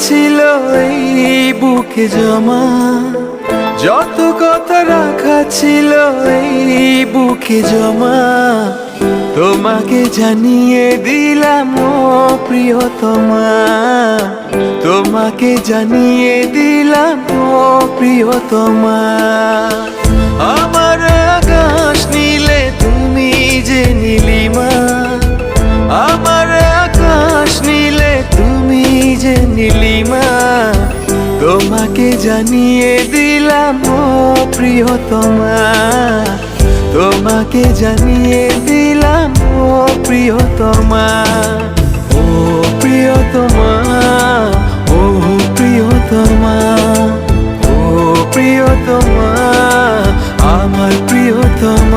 ছিল এই বুকে জমা, যত কথা রাখা ছিল এই বুকে জমা, তোমাকে জানিয়ে দিলাম ও প্রিয়তমা, তোমাকে জানিয়ে দিলাম ও প্রিয়তমা। আমার আকাশ নীলে তুমি যে নীলিমা, আমার আকাশ নীলে তুমি যে নীলিমা, তোমাকে জানিয়ে দিলাম ও প্রিয়তমা, তোমাকে জানিয়ে দিলাম ও প্রিয়তমা। ও প্রিয়তমা, ও প্রিয়তমা, ও প্রিয়তমা, আমার প্রিয়তমা।